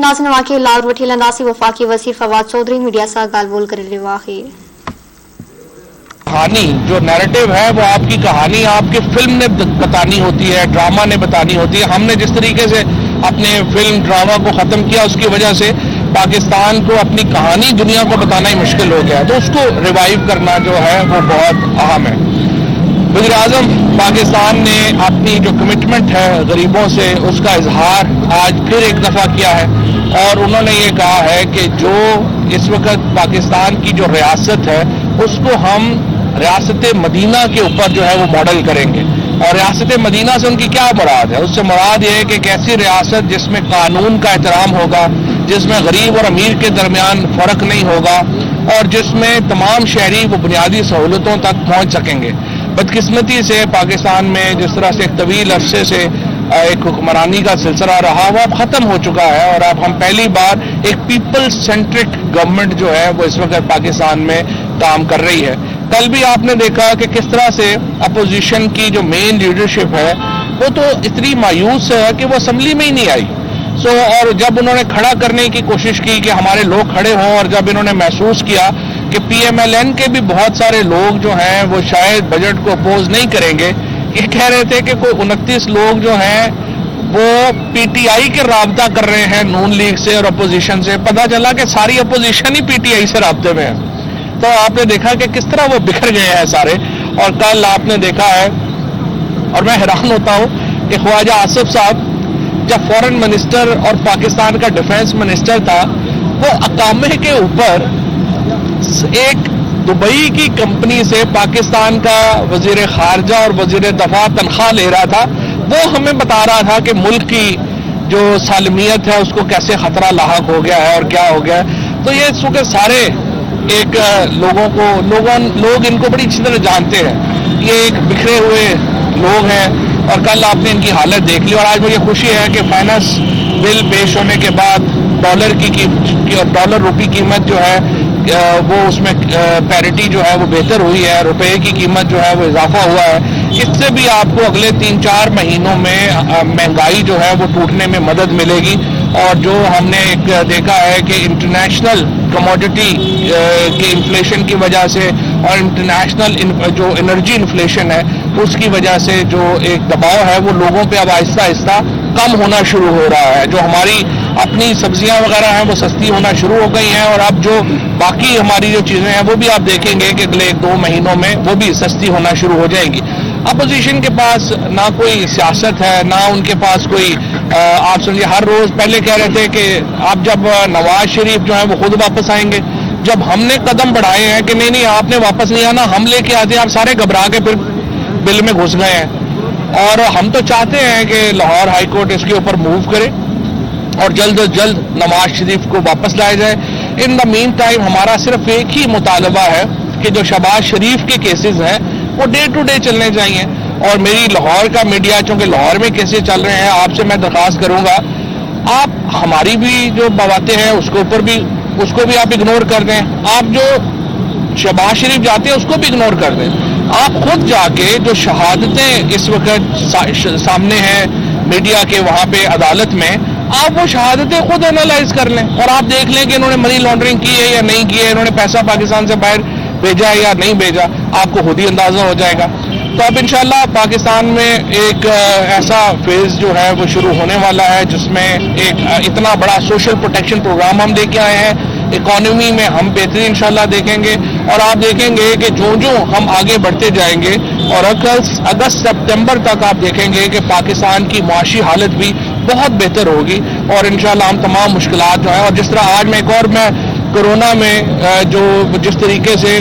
नाज़रीन वाक़ई लाहौर वठी लंदासी वफ़ाक़ी वज़ीर फवाद चौधरी मीडिया सां ॻाल्हि ॿोल करे रहियो आहे। कहानी जो नैरेटिव है वो आपकी कहानी आपके फिल्म ने बतानी होती है, ड्रामा ने बतानी होती है। हमने जिस तरीके से अपने फिल्म ड्रामा को ख़त्म किया उसकी वजह से पाकिस्तान को अपनी कहानी दुनिया को बताना ही मुश्किल हो गया, तो उसको रिवाइव करना जो है वो बहुत अहम है। वज़ीर आज़म पाकिस्तान ने अपनी जो कमिटमेंट है गरीबों से उसका इजहार आज फिर एक दफ़ा किया है और उन्होंने ये कहा है कि जो इस वक्त पाकिस्तान की जो रियासत है उसको हम रियासत मदीना के ऊपर जो है वो मॉडल करेंगे। और रियासत मदीना से उनकी क्या मुराद है? उससे मुराद ये है कि एक ऐसी रियासत जिसमें कानून का एहतराम होगा, जिसमें गरीब और अमीर के दरमियान फ़र्क नहीं होगा और जिसमें तमाम शहरी वो बुनियादी सहूलतों तक पहुँच सकेंगे। बदकिस्मती से पाकिस्तान में जिस तरह से एक तवील अरसे से एक हुक्मरानी का सिलसिला रहा वो अब ख़त्म हो चुका है और अब हम पहली बार एक पीपल सेंट्रिक गवर्नमेंट जो है वो इस वक्त पाकिस्तान में काम कर रही है। कल भी आपने देखा कि किस तरह से अपोजिशन की जो मेन लीडरशिप है वो तो इतनी मायूस है कि वो असम्बली में ही नहीं आई। और जब उन्होंने खड़ा करने की कोशिश की कि हमारे लोग खड़े हों और जब इन्होंने महसूस किया कि PMLN के भी बहुत सारे लोग जो हैं वो शायद बजट को अपोज नहीं करेंगे, ये कह रहे थे कि कोई 29 लोग जो हैं वो PTI के राब्ता कर रहे हैं नून लीग से और अपोजिशन से। पता चला कि सारी अपोजिशन ही PTI से राब्ते में है। तो आपने देखा कि किस तरह वो बिखर गए हैं सारे। और कल आपने देखा है और मैं हैरान होता हूँ कि ख्वाजा आसिफ साहब जब फॉरेन मिनिस्टर और पाकिस्तान का डिफेंस मिनिस्टर था वो अकामे के ऊपर एक दुबई की कंपनी से पाकिस्तान का वजीर खारजा और वजीर दफा तनख्वाह ले रहा था, वो हमें बता रहा था कि मुल्क की जो सालमियत है उसको कैसे खतरा लाहक हो गया है और क्या हो गया है। तो ये इस वक्त सारे एक लोग इनको बड़ी अच्छी तरह जानते हैं, ये एक बिखरे हुए लोग हैं और कल आपने इनकी हालत देख ली। और आज मुझे खुशी है कि फाइनेंस बिल पेश होने के बाद डॉलर रुपये कीमत जो है वो उसमें पैरिटी जो है वो बेहतर हुई है, रुपए की कीमत जो है वो इजाफा हुआ है। इससे भी आपको अगले 3-4 महीनों में महंगाई जो है वो टूटने में मदद मिलेगी। और जो हमने एक देखा है कि इंटरनेशनल कमोडिटी के इन्फ्लेशन की वजह से और इंटरनेशनल जो एनर्जी इन्फ्लेशन है उसकी वजह से जो एक दबाव है वो लोगों पे अब आहिस्ता आहिस्ता कम होना शुरू हो रहा है। जो हमारी अपनी सब्जियां वगैरह हैं वो सस्ती होना शुरू हो गई हैं और अब जो बाकी हमारी जो चीज़ें हैं वो भी आप देखेंगे कि अगले 1-2 महीनों में वो भी सस्ती होना शुरू हो जाएंगी। अपोजिशन के पास ना कोई सियासत है ना उनके पास कोई आप समझिए हर रोज़ पहले कह रहे थे कि आप जब नवाज शरीफ जो है वो खुद वापस आएंगे, जब हमने कदम बढ़ाए हैं कि नहीं आपने वापस नहीं आना, हम लेके आते हैं, आप सारे घबरा के फिर बिल में घुस गए हैं। और हम तो चाहते हैं कि लाहौर हाई कोर्ट इसके ऊपर मूव करे और जल्द अज जल्द नवाज शरीफ को वापस लाया जाए। इन द मीन टाइम हमारा सिर्फ एक ही मुतालबा है कि जो शहबाज शरीफ के केसेस हैं वो डे टू डे चलने चाहिए। और मेरी लाहौर का मीडिया, चूँकि लाहौर में केसेस चल रहे हैं, आपसे मैं दरख्वास्त करूँगा आप हमारी भी जो बातें हैं उसको भी आप इग्नोर कर दें। आप जो शहबाज शरीफ जाते हैं उसको भी इग्नोर कर दें। आप खुद जाके जो शहादतें इस वक्त सामने हैं मीडिया के वहाँ पे अदालत में, आप वो शहादतें खुद एनालाइज कर लें और आप देख लें कि इन्होंने मनी लॉन्ड्रिंग की है या नहीं की है, इन्होंने पैसा पाकिस्तान से बाहर भेजा है या नहीं भेजा, आपको खुद ही अंदाजा हो जाएगा। तो अब इंशाल्लाह पाकिस्तान में एक ऐसा फेज जो है वो शुरू होने वाला है जिसमें एक इतना बड़ा सोशल प्रोटेक्शन प्रोग्राम हम लेके आए हैं। इकोनॉमी में हम बेहतरी इंशाल्लाह देखेंगे और आप देखेंगे कि जो हम आगे बढ़ते जाएंगे और अगस्त सितंबर तक आप देखेंगे कि पाकिस्तान की माशी हालत भी बहुत बेहतर होगी और इंशाल्लाह हम तमाम मुश्किलात जो हैं, और जिस तरह आज मैं कोरोना में जो जिस तरीके से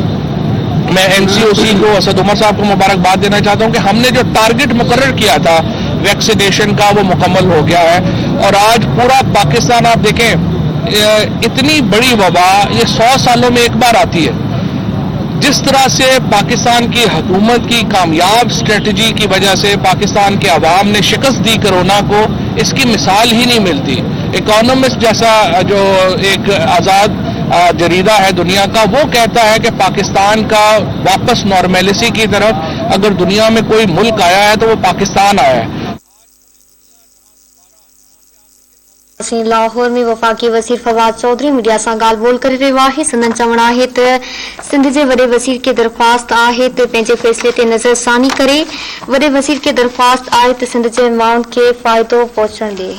मैं NCOC को असद उमर साहब को मुबारकबाद देना चाहता हूँ कि हमने जो टारगेट मुकर्रर किया था वैक्सीनेशन का वो मुकम्मल हो गया है। और आज पूरा पाकिस्तान आप देखें, इतनी बड़ी वबा ये 100 सालों में एक बार आती है। जिस तरह से पाकिस्तान की हुकूमत की कामयाब स्ट्रेटजी की वजह से पाकिस्तान के अवाम ने शिकस्त दी कोरोना को, इसकी मिसाल ही नहीं मिलती। इकोनॉमिस्ट जैसा जो एक आज़ाद जरीदा है दुनिया का, वो कहता है कि पाकिस्तान का वापस नॉर्मेलिटी की तरफ अगर दुनिया में कोई मुल्क आया है तो वो पाकिस्तान आया है। सिंह लाहौर में वफाकी वज़ीर फवाद चौधरी मीडिया सां ॻाल्हि ॿोल करे रहियो आहे। संदन चवणु आहे त सिंध जे वॾे वज़ीर खे दरख़्वास्त आहे त पंहिंजे फ़ैसिले ते नज़रसानी करे। वॾे वज़ीर खे दरख़्वास्त आहे त सिंध जे माण्हुनि खे फ़ाइदो पहुचण ॾिए।